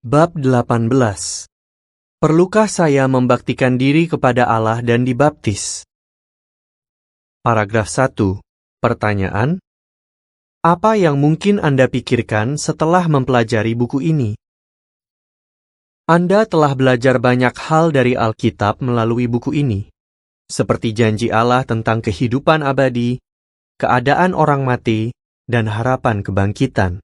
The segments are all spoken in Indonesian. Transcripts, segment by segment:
Bab 18. Perlukah saya membaktikan diri kepada Allah dan dibaptis? Paragraf 1. Pertanyaan: apa yang mungkin Anda pikirkan setelah mempelajari buku ini? Anda telah belajar banyak hal dari Alkitab melalui buku ini, seperti janji Allah tentang kehidupan abadi, keadaan orang mati, dan harapan kebangkitan.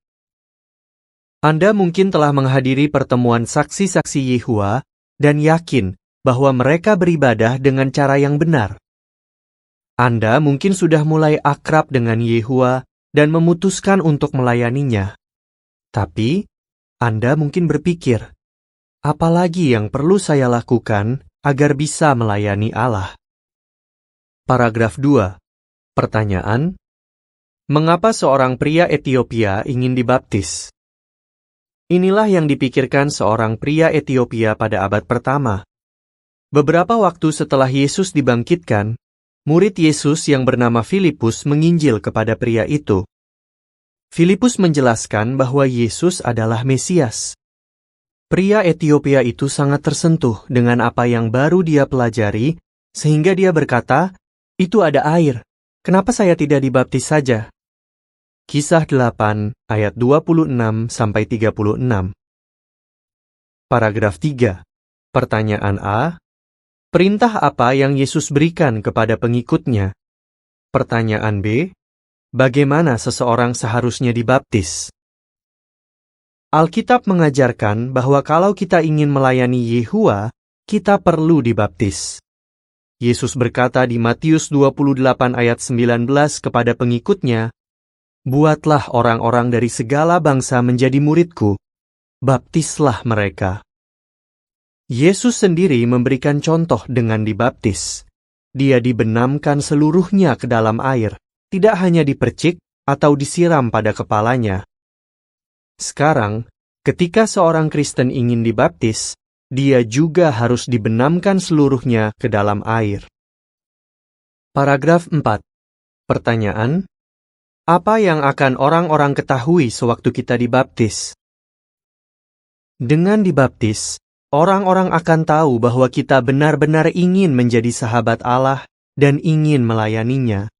Anda mungkin telah menghadiri pertemuan saksi-saksi Yehua dan yakin bahwa mereka beribadah dengan cara yang benar. Anda mungkin sudah mulai akrab dengan Yehua dan memutuskan untuk melayaninya. Tapi, Anda mungkin berpikir, apalagi yang perlu saya lakukan agar bisa melayani Allah? Paragraf 2. Pertanyaan: mengapa seorang pria Etiopia ingin dibaptis? Inilah yang dipikirkan seorang pria Etiopia pada abad pertama. Beberapa waktu setelah Yesus dibangkitkan, murid Yesus yang bernama Filipus menginjil kepada pria itu. Filipus menjelaskan bahwa Yesus adalah Mesias. Pria Etiopia itu sangat tersentuh dengan apa yang baru dia pelajari, sehingga dia berkata, "Itu ada air, kenapa saya tidak dibaptis saja?" Kisah 8 ayat 26-36. Paragraf 3. Pertanyaan A. Perintah apa yang Yesus berikan kepada pengikutnya? Pertanyaan B. Bagaimana seseorang seharusnya dibaptis? Alkitab mengajarkan bahwa kalau kita ingin melayani Yehua, kita perlu dibaptis. Yesus berkata di Matius 28 ayat 19 kepada pengikutnya, "Buatlah orang-orang dari segala bangsa menjadi muridku, baptislah mereka." Yesus sendiri memberikan contoh dengan dibaptis. Dia dibenamkan seluruhnya ke dalam air, tidak hanya dipercik atau disiram pada kepalanya. Sekarang, ketika seorang Kristen ingin dibaptis, dia juga harus dibenamkan seluruhnya ke dalam air. Paragraf 4. Pertanyaan: apa yang akan orang-orang ketahui sewaktu kita dibaptis? Dengan dibaptis, orang-orang akan tahu bahwa kita benar-benar ingin menjadi sahabat Allah dan ingin melayaninya.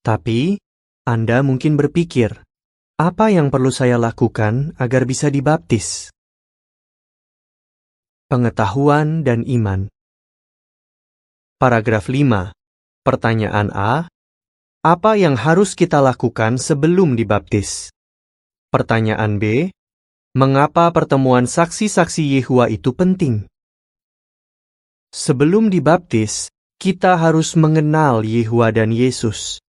Tapi, Anda mungkin berpikir, apa yang perlu saya lakukan agar bisa dibaptis? Pengetahuan dan iman. Paragraf 5. Pertanyaan A. Apa yang harus kita lakukan sebelum dibaptis? Pertanyaan B. Mengapa pertemuan saksi-saksi Yehua itu penting? Sebelum dibaptis, kita harus mengenal Yehua dan Yesus.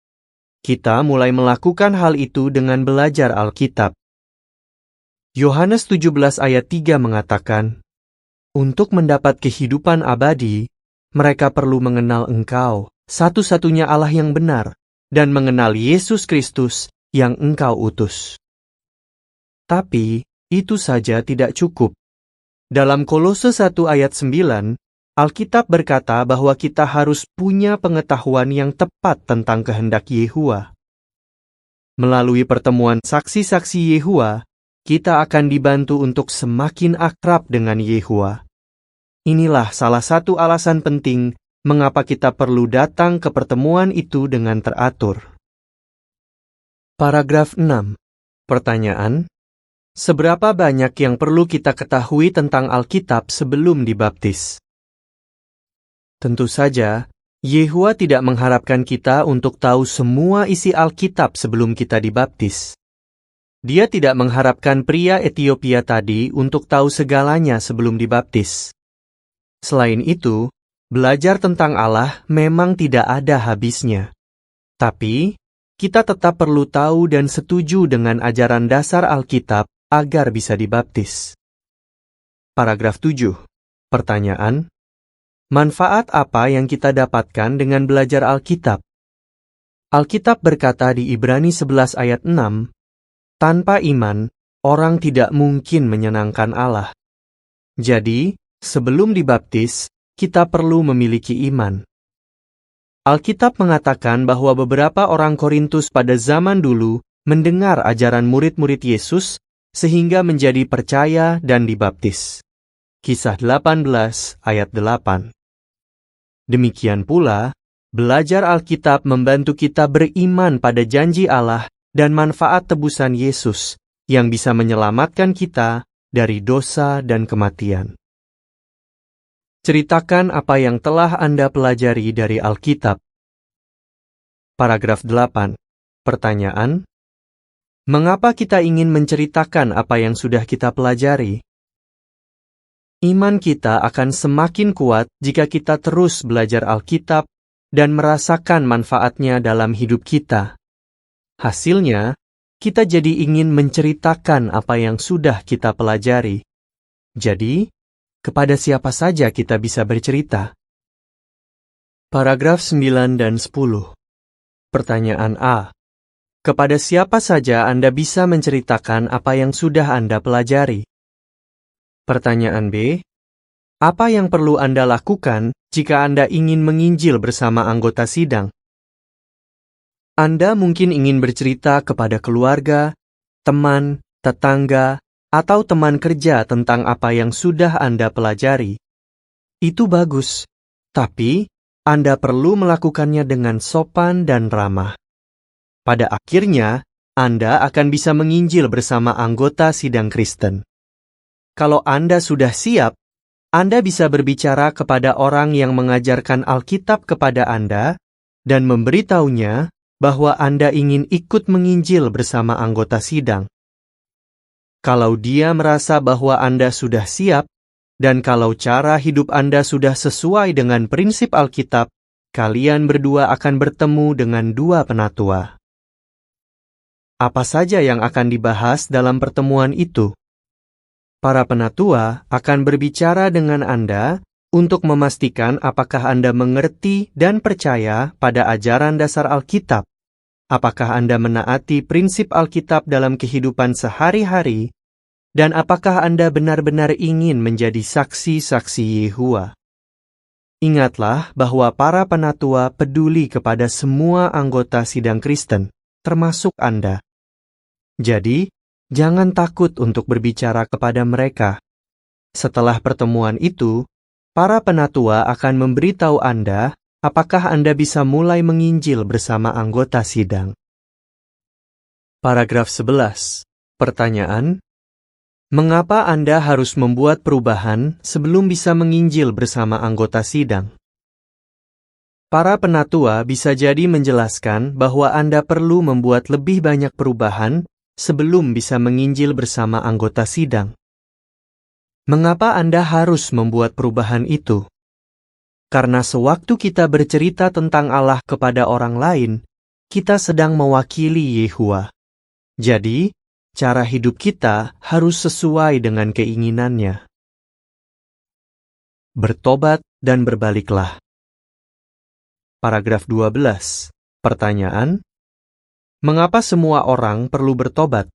Kita mulai melakukan hal itu dengan belajar Alkitab. Yohanes 17 ayat 3 mengatakan, "Untuk mendapat kehidupan abadi, mereka perlu mengenal Engkau, satu-satunya Allah yang benar, dan mengenal Yesus Kristus yang Engkau utus." Tapi, itu saja tidak cukup. Dalam Kolose 1 ayat 9, Alkitab berkata bahwa kita harus punya pengetahuan yang tepat tentang kehendak Yehua. Melalui pertemuan saksi-saksi Yehua, kita akan dibantu untuk semakin akrab dengan Yehua. Inilah salah satu alasan penting mengapa kita perlu datang ke pertemuan itu dengan teratur. Paragraf 6. Pertanyaan: seberapa banyak yang perlu kita ketahui tentang Alkitab sebelum dibaptis? Tentu saja, Yehua tidak mengharapkan kita untuk tahu semua isi Alkitab sebelum kita dibaptis. Dia tidak mengharapkan pria Etiopia tadi untuk tahu segalanya sebelum dibaptis. Selain itu, belajar tentang Allah memang tidak ada habisnya. Tapi, kita tetap perlu tahu dan setuju dengan ajaran dasar Alkitab agar bisa dibaptis. Paragraf 7. Pertanyaan: manfaat apa yang kita dapatkan dengan belajar Alkitab? Alkitab berkata di Ibrani 11 ayat 6, "Tanpa iman, orang tidak mungkin menyenangkan Allah." Jadi, sebelum dibaptis, kita perlu memiliki iman. Alkitab mengatakan bahwa beberapa orang Korintus pada zaman dulu mendengar ajaran murid-murid Yesus sehingga menjadi percaya dan dibaptis. Kisah 18 ayat 8. Demikian pula, belajar Alkitab membantu kita beriman pada janji Allah dan manfaat tebusan Yesus yang bisa menyelamatkan kita dari dosa dan kematian. Ceritakan apa yang telah Anda pelajari dari Alkitab. Paragraf 8. Pertanyaan: mengapa kita ingin menceritakan apa yang sudah kita pelajari? Iman kita akan semakin kuat jika kita terus belajar Alkitab dan merasakan manfaatnya dalam hidup kita. Hasilnya, kita jadi ingin menceritakan apa yang sudah kita pelajari. Jadi, kepada siapa saja kita bisa bercerita? Paragraf 9 dan 10. Pertanyaan A. Kepada siapa saja Anda bisa menceritakan apa yang sudah Anda pelajari? Pertanyaan B. Apa yang perlu Anda lakukan jika Anda ingin menginjil bersama anggota sidang? Anda mungkin ingin bercerita kepada keluarga, teman, tetangga, atau teman kerja tentang apa yang sudah Anda pelajari. Itu bagus, tapi Anda perlu melakukannya dengan sopan dan ramah. Pada akhirnya, Anda akan bisa menginjil bersama anggota sidang Kristen. Kalau Anda sudah siap, Anda bisa berbicara kepada orang yang mengajarkan Alkitab kepada Anda dan memberitahunya bahwa Anda ingin ikut menginjil bersama anggota sidang. Kalau dia merasa bahwa Anda sudah siap, dan kalau cara hidup Anda sudah sesuai dengan prinsip Alkitab, kalian berdua akan bertemu dengan dua penatua. Apa saja yang akan dibahas dalam pertemuan itu? Para penatua akan berbicara dengan Anda untuk memastikan apakah Anda mengerti dan percaya pada ajaran dasar Alkitab. Apakah Anda menaati prinsip Alkitab dalam kehidupan sehari-hari, dan apakah Anda benar-benar ingin menjadi saksi-saksi Yehuwa? Ingatlah bahwa para penatua peduli kepada semua anggota sidang Kristen, termasuk Anda. Jadi, jangan takut untuk berbicara kepada mereka. Setelah pertemuan itu, para penatua akan memberitahu Anda apakah Anda bisa mulai menginjil bersama anggota sidang. Paragraf 11. Pertanyaan: mengapa Anda harus membuat perubahan sebelum bisa menginjil bersama anggota sidang? Para penatua bisa jadi menjelaskan bahwa Anda perlu membuat lebih banyak perubahan sebelum bisa menginjil bersama anggota sidang. Mengapa Anda harus membuat perubahan itu? Karena sewaktu kita bercerita tentang Allah kepada orang lain, kita sedang mewakili Yehuwa. Jadi, cara hidup kita harus sesuai dengan keinginannya. Bertobat dan berbaliklah. Paragraf 12. Pertanyaan: mengapa semua orang perlu bertobat?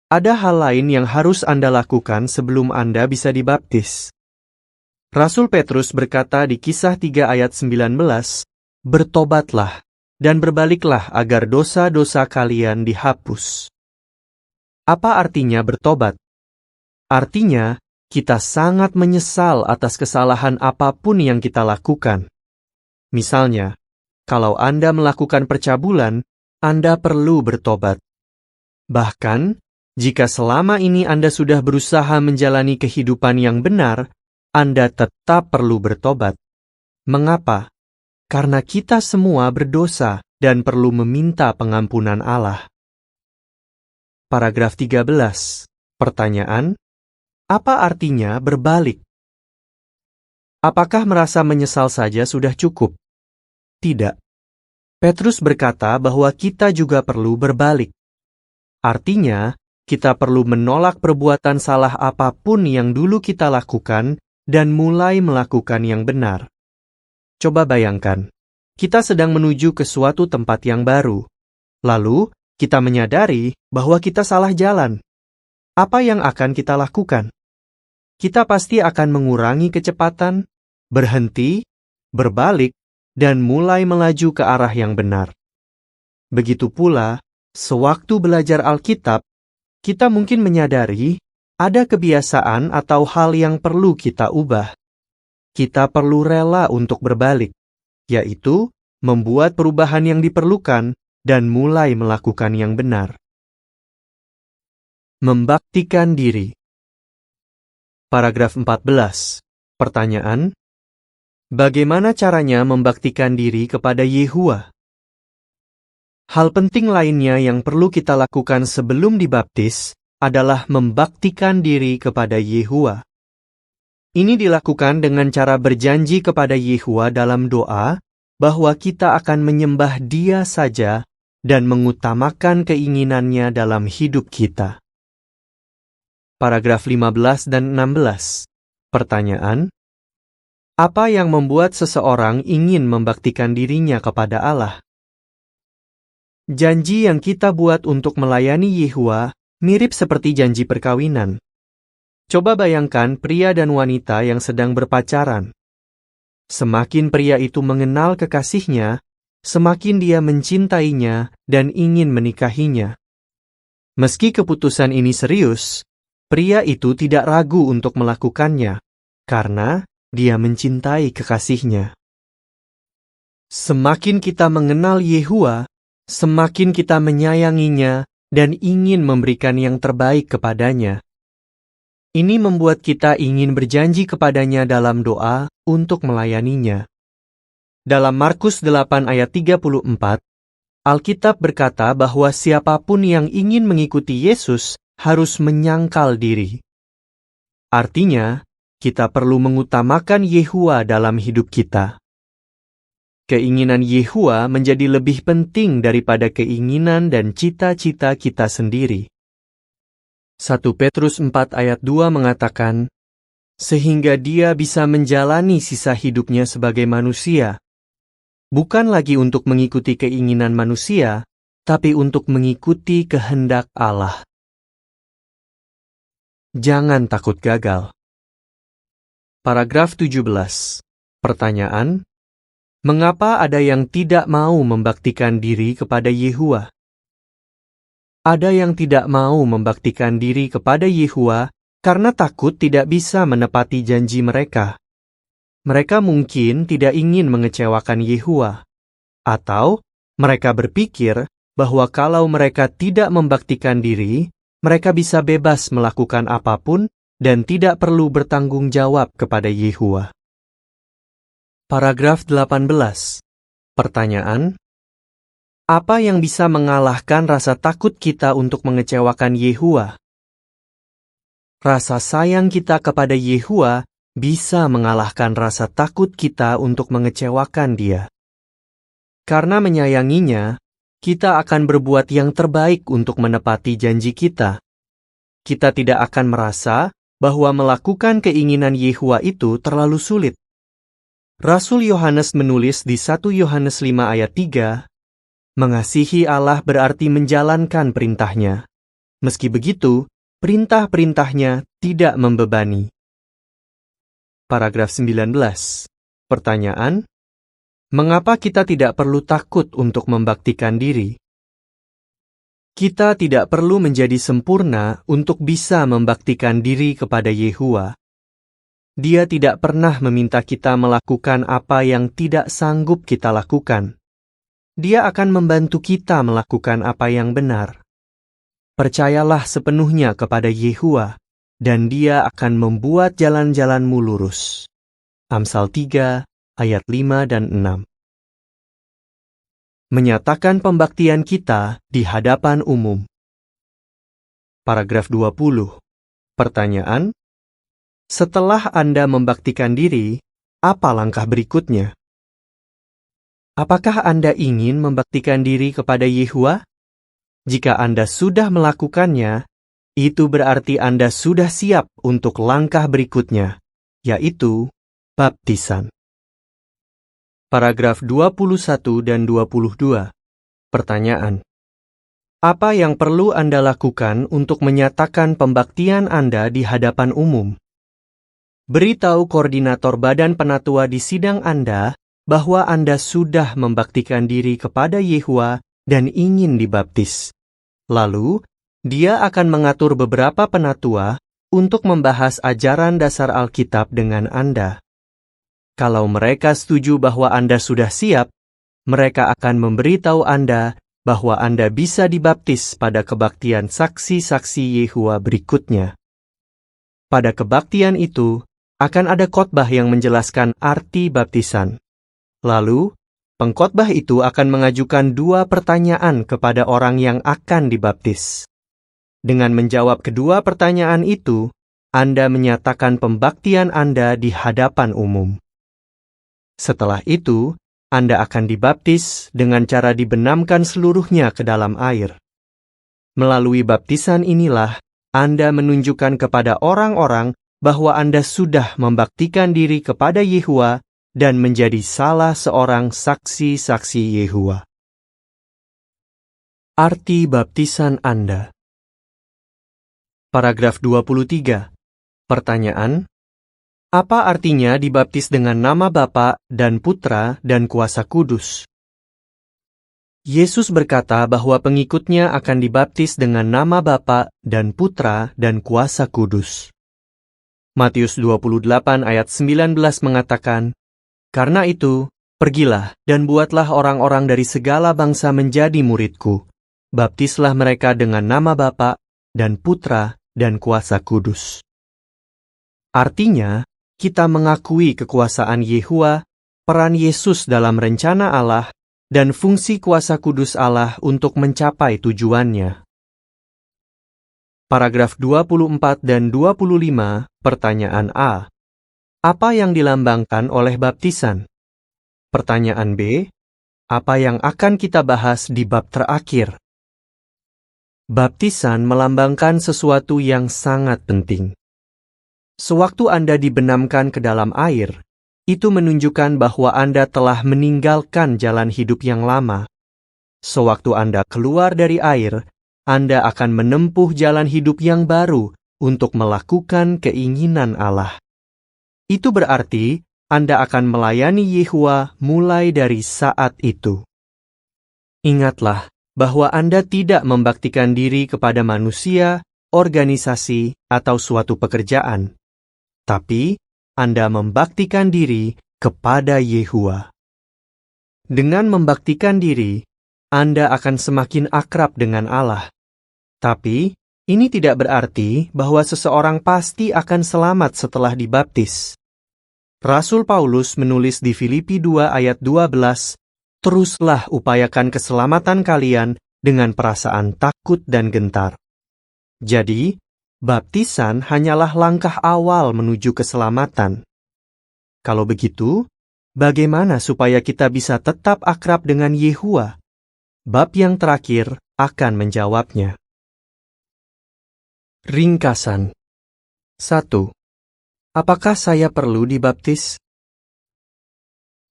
Ada hal lain yang harus Anda lakukan sebelum Anda bisa dibaptis. Rasul Petrus berkata di Kisah 3 ayat 19, bertobatlah dan berbaliklah agar dosa-dosa kalian dihapus. Apa artinya bertobat? Artinya, kita sangat menyesal atas kesalahan apapun yang kita lakukan. Misalnya, kalau Anda melakukan percabulan, Anda perlu bertobat. Bahkan, jika selama ini Anda sudah berusaha menjalani kehidupan yang benar, Anda tetap perlu bertobat. Mengapa? Karena kita semua berdosa dan perlu meminta pengampunan Allah. Paragraf 13. Pertanyaan: apa artinya berbalik? Apakah merasa menyesal saja sudah cukup? Tidak. Petrus berkata bahwa kita juga perlu berbalik. Artinya, kita perlu menolak perbuatan salah apapun yang dulu kita lakukan dan mulai melakukan yang benar. Coba bayangkan, kita sedang menuju ke suatu tempat yang baru. Lalu, kita menyadari bahwa kita salah jalan. Apa yang akan kita lakukan? Kita pasti akan mengurangi kecepatan, berhenti, berbalik, dan mulai melaju ke arah yang benar. Begitu pula, sewaktu belajar Alkitab, kita mungkin menyadari ada kebiasaan atau hal yang perlu kita ubah. Kita perlu rela untuk berbalik, yaitu membuat perubahan yang diperlukan dan mulai melakukan yang benar. Membaktikan diri. Paragraf 14. Pertanyaan: bagaimana caranya membaktikan diri kepada Yehuwa? Hal penting lainnya yang perlu kita lakukan sebelum dibaptis adalah membaktikan diri kepada Yehuwa. Ini dilakukan dengan cara berjanji kepada Yehuwa dalam doa bahwa kita akan menyembah Dia saja dan mengutamakan keinginannya dalam hidup kita. Paragraf 15 dan 16. Pertanyaan: apa yang membuat seseorang ingin membaktikan dirinya kepada Allah? Janji yang kita buat untuk melayani Yehuwa mirip seperti janji perkawinan. Coba bayangkan pria dan wanita yang sedang berpacaran. Semakin pria itu mengenal kekasihnya, semakin dia mencintainya dan ingin menikahinya. Meski keputusan ini serius, pria itu tidak ragu untuk melakukannya, karena dia mencintai kekasihnya. Semakin kita mengenal Yehuwa, semakin kita menyayanginya dan ingin memberikan yang terbaik kepadanya. Ini membuat kita ingin berjanji kepadanya dalam doa untuk melayaninya. Dalam Markus 8 ayat 34, Alkitab berkata bahwa siapapun yang ingin mengikuti Yesus harus menyangkal diri. Artinya, kita perlu mengutamakan Yehuwa dalam hidup kita. Keinginan Yehuwa menjadi lebih penting daripada keinginan dan cita-cita kita sendiri. 1 Petrus 4 ayat 2 mengatakan, sehingga dia bisa menjalani sisa hidupnya sebagai manusia, bukan lagi untuk mengikuti keinginan manusia, tapi untuk mengikuti kehendak Allah. Jangan takut gagal. Paragraf 17. Pertanyaan: mengapa ada yang tidak mau membaktikan diri kepada Yehuwa? Ada yang tidak mau membaktikan diri kepada Yehuwa karena takut tidak bisa menepati janji mereka. Mereka mungkin tidak ingin mengecewakan Yehuwa, atau mereka berpikir bahwa kalau mereka tidak membaktikan diri, mereka bisa bebas melakukan apapun dan tidak perlu bertanggung jawab kepada Yehuwa. Paragraf 18. Pertanyaan: apa yang bisa mengalahkan rasa takut kita untuk mengecewakan Yehuwa? Rasa sayang kita kepada Yehuwa bisa mengalahkan rasa takut kita untuk mengecewakan Dia. Karena menyayanginya, kita akan berbuat yang terbaik untuk menepati janji kita. Kita tidak akan merasa bahwa melakukan keinginan Yehuwa itu terlalu sulit. Rasul Yohanes menulis di 1 Yohanes 5 ayat 3, mengasihi Allah berarti menjalankan perintahnya. Meski begitu, perintah-perintahnya tidak membebani. Paragraf 19. Pertanyaan: mengapa kita tidak perlu takut untuk membaktikan diri? Kita tidak perlu menjadi sempurna untuk bisa membaktikan diri kepada Yehuwa. Dia tidak pernah meminta kita melakukan apa yang tidak sanggup kita lakukan. Dia akan membantu kita melakukan apa yang benar. Percayalah sepenuhnya kepada Yehuwa, dan Dia akan membuat jalan-jalanmu lurus. Amsal 3 ayat 5 dan 6. Menyatakan pembaktian kita di hadapan umum. Paragraf 20. Pertanyaan: setelah Anda membaktikan diri, apa langkah berikutnya? Apakah Anda ingin membaktikan diri kepada Yehuwa? Jika Anda sudah melakukannya, itu berarti Anda sudah siap untuk langkah berikutnya, yaitu baptisan. Paragraf 21 dan 22. Pertanyaan: apa yang perlu Anda lakukan untuk menyatakan pembaktian Anda di hadapan umum? Beritahu koordinator Badan Penatua di sidang Anda bahwa Anda sudah membaktikan diri kepada Yehuwa dan ingin dibaptis. Lalu, Dia akan mengatur beberapa penatua untuk membahas ajaran dasar Alkitab dengan Anda. Kalau mereka setuju bahwa Anda sudah siap, mereka akan memberitahu Anda bahwa Anda bisa dibaptis pada kebaktian saksi-saksi Yehova berikutnya. Pada kebaktian itu, akan ada khotbah yang menjelaskan arti baptisan. Lalu, pengkhotbah itu akan mengajukan 2 pertanyaan kepada orang yang akan dibaptis. Dengan menjawab kedua pertanyaan itu, Anda menyatakan pembaktian Anda di hadapan umum. Setelah itu, Anda akan dibaptis dengan cara dibenamkan seluruhnya ke dalam air. Melalui baptisan inilah, Anda menunjukkan kepada orang-orang bahwa Anda sudah membaktikan diri kepada Yehova dan menjadi salah seorang saksi-saksi Yehova. Arti baptisan Anda. Paragraf 23. Pertanyaan: apa artinya dibaptis dengan nama Bapa dan Putra dan Kuasa Kudus? Yesus berkata bahwa pengikutnya akan dibaptis dengan nama Bapa dan Putra dan Kuasa Kudus. Matius 28 ayat 19 mengatakan, "Karena itu, pergilah dan buatlah orang-orang dari segala bangsa menjadi muridku. Baptislah mereka dengan nama Bapa dan Putra dan Kuasa Kudus." Artinya, kita mengakui kekuasaan Yehova, peran Yesus dalam rencana Allah, dan fungsi kuasa kudus Allah untuk mencapai tujuannya. Paragraf 24 dan 25, pertanyaan A. Apa yang dilambangkan oleh baptisan? Pertanyaan B. Apa yang akan kita bahas di bab terakhir? Baptisan melambangkan sesuatu yang sangat penting. Sewaktu Anda dibenamkan ke dalam air, itu menunjukkan bahwa Anda telah meninggalkan jalan hidup yang lama. Sewaktu Anda keluar dari air, Anda akan menempuh jalan hidup yang baru untuk melakukan keinginan Allah. Itu berarti Anda akan melayani Yehova mulai dari saat itu. Ingatlah bahwa Anda tidak membaktikan diri kepada manusia, organisasi, atau suatu pekerjaan. Tapi, Anda membaktikan diri kepada Yehova. Dengan membaktikan diri, Anda akan semakin akrab dengan Allah. Tapi, ini tidak berarti bahwa seseorang pasti akan selamat setelah dibaptis. Rasul Paulus menulis di Filipi 2 ayat 12, "Teruslah upayakan keselamatan kalian dengan perasaan takut dan gentar." Jadi, baptisan hanyalah langkah awal menuju keselamatan. Kalau begitu, bagaimana supaya kita bisa tetap akrab dengan Yehova? Bab yang terakhir akan menjawabnya. Ringkasan. 1. Apakah saya perlu dibaptis?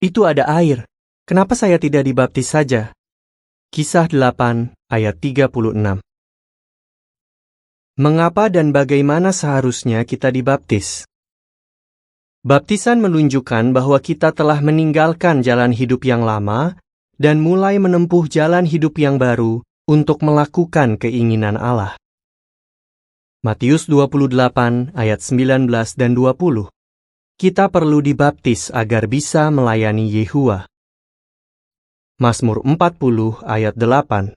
Itu ada air. Kenapa saya tidak dibaptis saja? Kisah 8 ayat 36. Mengapa dan bagaimana seharusnya kita dibaptis? Baptisan menunjukkan bahwa kita telah meninggalkan jalan hidup yang lama dan mulai menempuh jalan hidup yang baru untuk melakukan keinginan Allah. Matius 28 ayat 19 dan 20. Kita perlu dibaptis agar bisa melayani Yehova. Mazmur 40 ayat 8.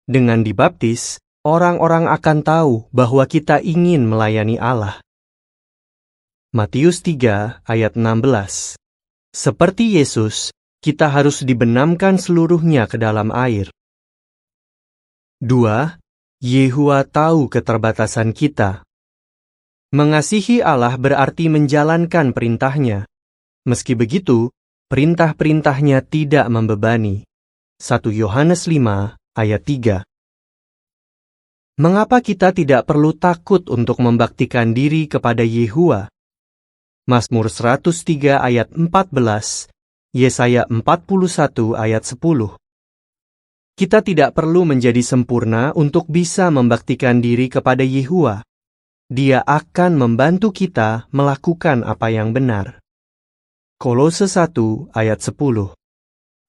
Dengan dibaptis, orang-orang akan tahu bahwa kita ingin melayani Allah. Matius 3 ayat 16. Seperti Yesus, kita harus dibenamkan seluruhnya ke dalam air. 2. Yehova tahu keterbatasan kita. Mengasihi Allah berarti menjalankan perintahnya. Meski begitu, perintah-perintahnya tidak membebani. 1 Yohanes 5 ayat 3. Mengapa kita tidak perlu takut untuk membaktikan diri kepada Yehova? Mazmur 103 ayat 14, Yesaya 41 ayat 10. Kita tidak perlu menjadi sempurna untuk bisa membaktikan diri kepada Yehova. Dia akan membantu kita melakukan apa yang benar. Kolose 1 ayat 10.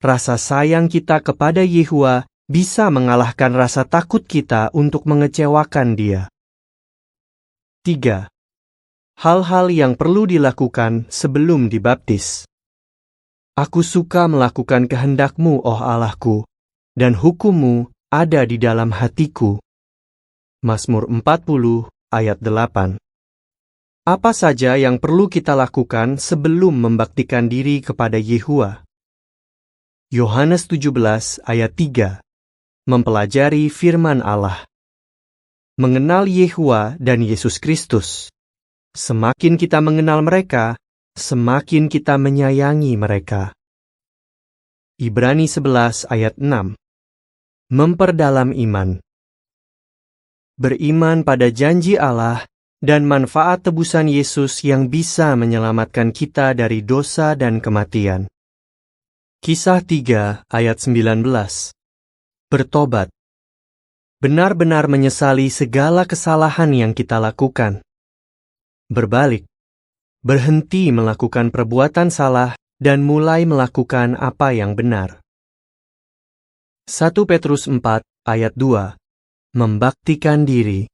Rasa sayang kita kepada Yehova bisa mengalahkan rasa takut kita untuk mengecewakan Dia. 3. Hal-hal yang perlu dilakukan sebelum dibaptis. Aku suka melakukan kehendak-Mu, oh Allahku, dan hukum-Mu ada di dalam hatiku. Mazmur 40 ayat 8. Apa saja yang perlu kita lakukan sebelum membaktikan diri kepada Yehua? Yohanes 17 ayat 3. Mempelajari firman Allah. Mengenal Yehua dan Yesus Kristus. Semakin kita mengenal mereka, semakin kita menyayangi mereka. Ibrani 11 ayat 6. Memperdalam iman. Beriman pada janji Allah dan manfaat tebusan Yesus yang bisa menyelamatkan kita dari dosa dan kematian. Kisah 3 ayat 19. Bertobat. Benar-benar menyesali segala kesalahan yang kita lakukan. Berbalik. Berhenti melakukan perbuatan salah dan mulai melakukan apa yang benar. 1 Petrus 4 ayat 2. Membaktikan diri.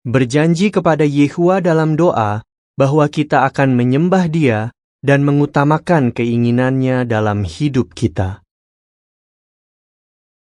Berjanji kepada Yehua dalam doa bahwa kita akan menyembah Dia dan mengutamakan keinginannya dalam hidup kita.